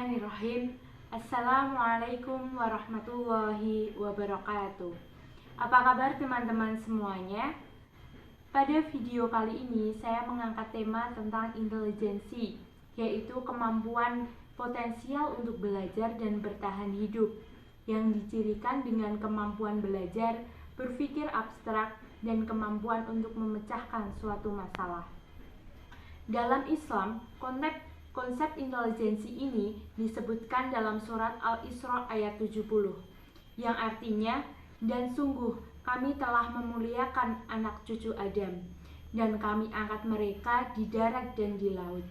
Bismillahirrahmanirrahim. Assalamualaikum warahmatullahi wabarakatuh. Apa kabar teman-teman semuanya? Pada video kali ini saya mengangkat tema tentang intelijensi, yaitu kemampuan potensial untuk belajar dan bertahan hidup, yang dicirikan dengan kemampuan belajar, berpikir abstrak, dan kemampuan untuk memecahkan suatu masalah. Dalam Islam, konsep intelijensi ini disebutkan dalam surat Al-Isra ayat 70, yang artinya, dan sungguh kami telah memuliakan anak cucu Adam, dan kami angkat mereka di darat dan di laut,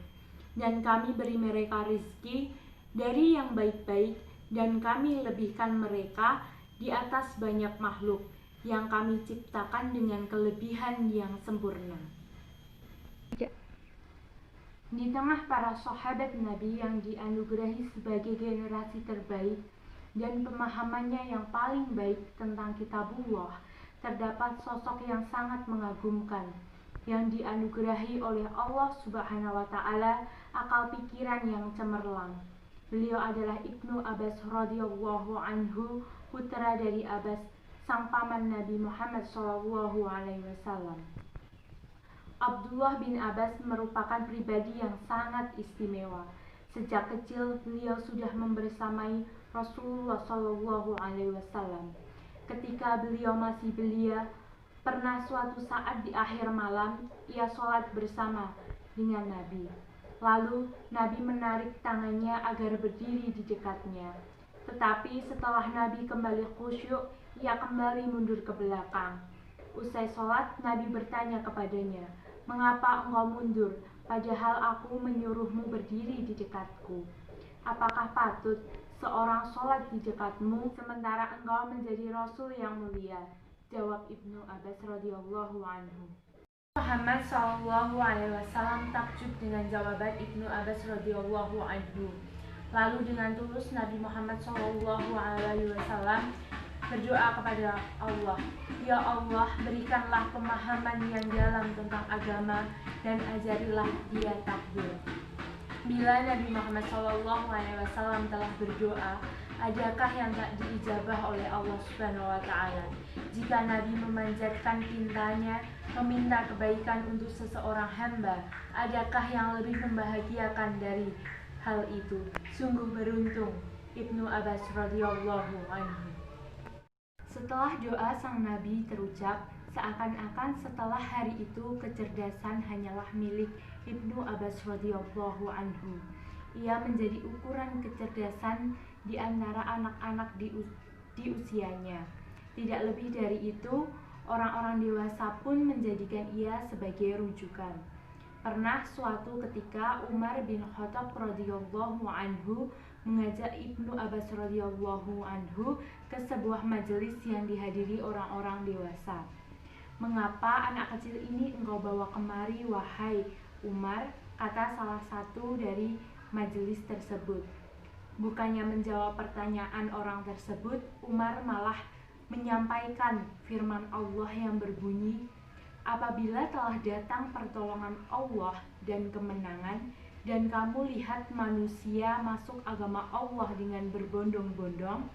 dan kami beri mereka rizki dari yang baik-baik, dan kami lebihkan mereka di atas banyak makhluk yang kami ciptakan dengan kelebihan yang sempurna. Di tengah para sahabat Nabi yang dianugerahi sebagai generasi terbaik dan pemahamannya yang paling baik tentang kitabullah, terdapat sosok yang sangat mengagumkan yang dianugerahi oleh Allah Subhanahu wa Ta'ala akal pikiran yang cemerlang. Beliau adalah Ibnu Abbas radhiyallahu anhu, putra dari Abbas, sang paman Nabi Muhammad SAW. Abdullah bin Abbas merupakan pribadi yang sangat istimewa. Sejak kecil beliau sudah membersamai Rasulullah SAW. Ketika beliau masih belia, pernah suatu saat di akhir malam ia sholat bersama dengan Nabi. Lalu Nabi menarik tangannya agar berdiri di dekatnya. Tetapi setelah Nabi kembali khusyuk, ia kembali mundur ke belakang. Usai sholat, Nabi bertanya kepadanya, "Mengapa engkau mundur, padahal aku menyuruhmu berdiri di dekatku? Apakah patut seorang sholat di dekatmu, sementara engkau menjadi Rasul yang mulia?" Jawab Ibnu Abbas radhiyallahu anhu. Muhammad SAW takjub dengan jawaban Ibnu Abbas radhiyallahu anhu. Lalu dengan tulus Nabi Muhammad SAW berdoa kepada Allah, "Ya Allah, berikanlah pemahaman yang dalam tentang agama dan ajarilah dia takbir." Bila Nabi Muhammad SAW telah berdoa, adakah yang tak diijabah oleh Allah Subhanahu wa Ta'ala? Jika Nabi memanjatkan pintanya, meminta kebaikan untuk seseorang hamba, adakah yang lebih membahagiakan dari hal itu? Sungguh beruntung Ibnu Abbas radhiyallahu anhu. Setelah doa sang Nabi terucap, seakan-akan setelah hari itu kecerdasan hanyalah milik Ibnu Abbas radhiyallahu anhu. Ia menjadi ukuran kecerdasan di antara anak-anak di usianya. Tidak lebih dari itu, orang-orang dewasa pun menjadikan ia sebagai rujukan. Pernah suatu ketika Umar bin Khattab radhiyallahu anhu mengajak Ibnu Abbas radhiyallahu anhu ke sebuah majelis yang dihadiri orang-orang dewasa. "Mengapa anak kecil ini engkau bawa kemari, wahai Umar?" kata salah satu dari majelis tersebut. Bukannya menjawab pertanyaan orang tersebut, Umar malah menyampaikan firman Allah yang berbunyi, "Apabila telah datang pertolongan Allah dan kemenangan, dan kamu lihat manusia masuk agama Allah dengan berbondong-bondong,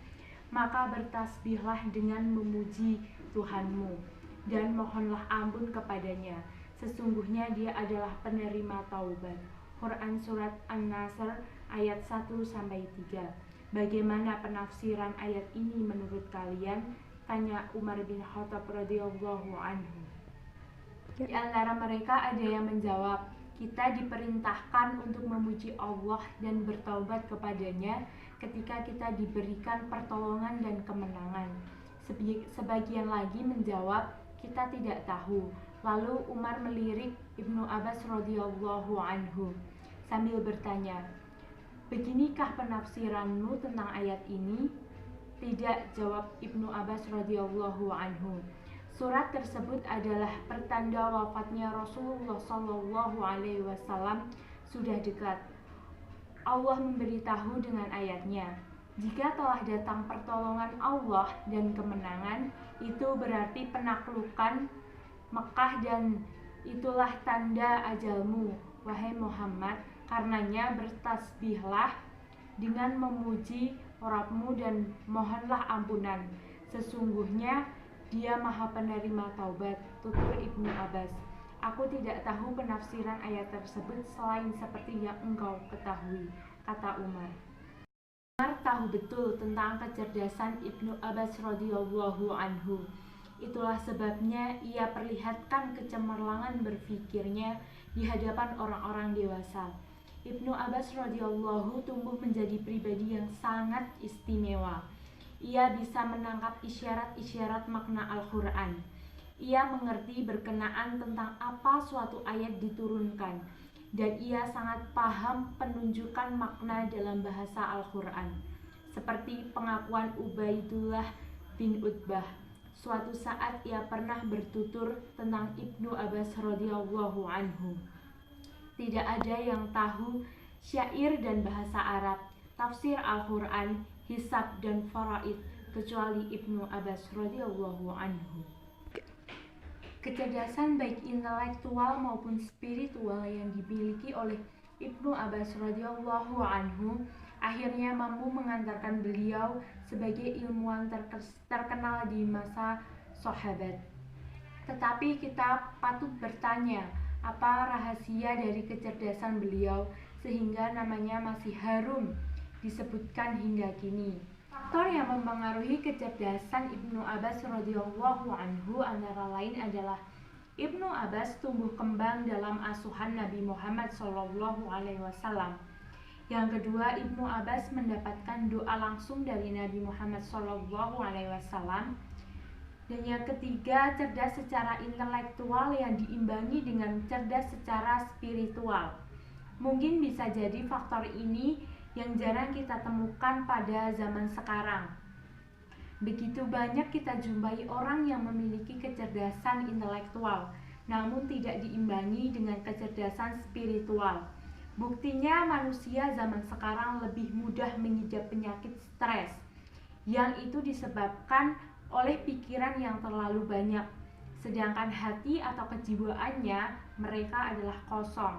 maka bertasbihlah dengan memuji Tuhanmu, dan mohonlah ampun kepadanya. Sesungguhnya dia adalah penerima taubat." Quran Surat An-Nasr ayat 1-3. "Bagaimana penafsiran ayat ini menurut kalian?" tanya Umar bin Khattab radhiyallahu anhu. Di antara mereka ada yang menjawab, "Kita diperintahkan untuk memuji Allah dan bertaubat kepadanya ketika kita diberikan pertolongan dan kemenangan." Sebagian lagi menjawab, "Kita tidak tahu." Lalu Umar melirik Ibnu Abbas radhiyallahu anhu sambil bertanya, "Beginikah penafsiranmu tentang ayat ini?" "Tidak," jawab Ibnu Abbas radhiyallahu anhu. "Surat tersebut adalah pertanda wafatnya Rasulullah SAW sudah dekat. Allah memberitahu dengan ayatnya, jika telah datang pertolongan Allah dan kemenangan, itu berarti penaklukan Mekah, dan itulah tanda ajalmu, wahai Muhammad. Karenanya bertasbihlah dengan memuji Rabbmu dan mohonlah ampunan. Sesungguhnya Dia Maha Penerima Taubat, tutur Ibnu Abbas. Aku tidak tahu penafsiran ayat tersebut selain seperti yang engkau ketahui, kata Umar. Umar tahu betul tentang kecerdasan Ibnu Abbas radhiyallahu anhu. Itulah sebabnya ia perlihatkan kecemerlangan berfikirnya di hadapan orang-orang dewasa. Ibnu Abbas radhiyallahu tumbuh menjadi pribadi yang sangat istimewa. Ia bisa menangkap isyarat-isyarat makna Al-Quran. Ia mengerti berkenaan tentang apa suatu ayat diturunkan, dan ia sangat paham penunjukan makna dalam bahasa Al-Quran. Seperti pengakuan Ubaidullah bin Utbah. Suatu saat ia pernah bertutur tentang Ibnu Abbas radhiyallahu anhu. Tidak ada yang tahu syair dan bahasa Arab, tafsir Al-Quran, hisab dan faraid kecuali Ibnu Abbas radhiyallahu anhu. Kecerdasan baik intelektual maupun spiritual yang dimiliki oleh Ibnu Abbas radhiyallahu anhu akhirnya mampu mengantarkan beliau sebagai ilmuwan terkenal di masa sahabat. Tetapi kita patut bertanya, apa rahasia dari kecerdasan beliau sehingga namanya masih harum disebutkan hingga kini? Faktor yang mempengaruhi kecerdasan Ibnu Abbas radhiyallahu anhu antara lain adalah Ibnu Abbas tumbuh kembang dalam asuhan Nabi Muhammad SAW. Yang kedua, Ibnu Abbas mendapatkan doa langsung dari Nabi Muhammad SAW. Dan yang ketiga, cerdas secara intelektual yang diimbangi dengan cerdas secara spiritual. Mungkin bisa jadi faktor ini yang jarang kita temukan pada zaman sekarang. Begitu banyak kita jumpai orang yang memiliki kecerdasan intelektual, namun tidak diimbangi dengan kecerdasan spiritual. Buktinya manusia zaman sekarang lebih mudah mengidap penyakit stres, yang itu disebabkan oleh pikiran yang terlalu banyak, sedangkan hati atau kejiwaannya mereka adalah kosong.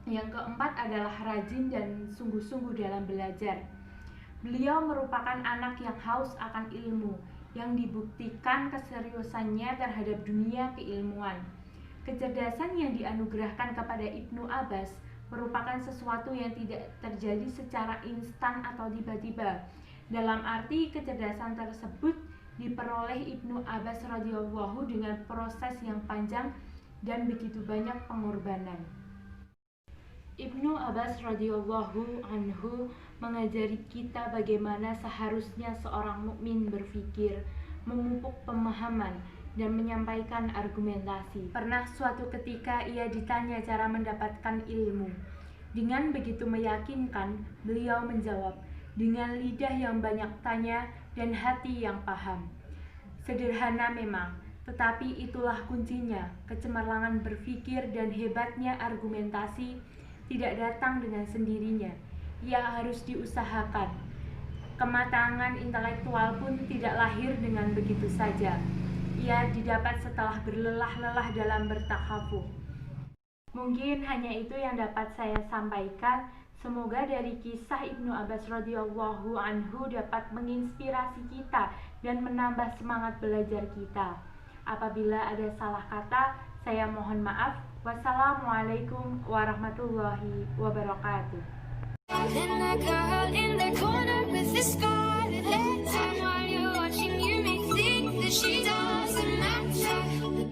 Yang keempat adalah rajin dan sungguh-sungguh dalam belajar. Beliau merupakan anak yang haus akan ilmu, yang dibuktikan keseriusannya terhadap dunia keilmuan. Kecerdasan yang dianugerahkan kepada Ibnu Abbas merupakan sesuatu yang tidak terjadi secara instan atau tiba-tiba. Dalam arti kecerdasan tersebut diperoleh Ibnu Abbas radhiyallahu dengan proses yang panjang dan begitu banyak pengorbanan. Ibnu Abbas radhiyallahu anhu mengajari kita bagaimana seharusnya seorang mukmin berpikir, memupuk pemahaman, dan menyampaikan argumentasi. Pernah suatu ketika ia ditanya cara mendapatkan ilmu. Dengan begitu meyakinkan, beliau menjawab, dengan lidah yang banyak tanya dan hati yang paham. Sederhana memang, tetapi itulah kuncinya. Kecemerlangan berpikir dan hebatnya argumentasi tidak datang dengan sendirinya. Ia harus diusahakan. Kematangan intelektual pun tidak lahir dengan begitu saja. Ia didapat setelah berlelah-lelah dalam bertahafuh. Mungkin hanya itu yang dapat saya sampaikan. Semoga dari kisah Ibnu Abbas radhiyallahu anhu dapat menginspirasi kita dan menambah semangat belajar kita. Apabila ada salah kata, saya mohon maaf. Wassalamualaikum warahmatullahi wabarakatuh.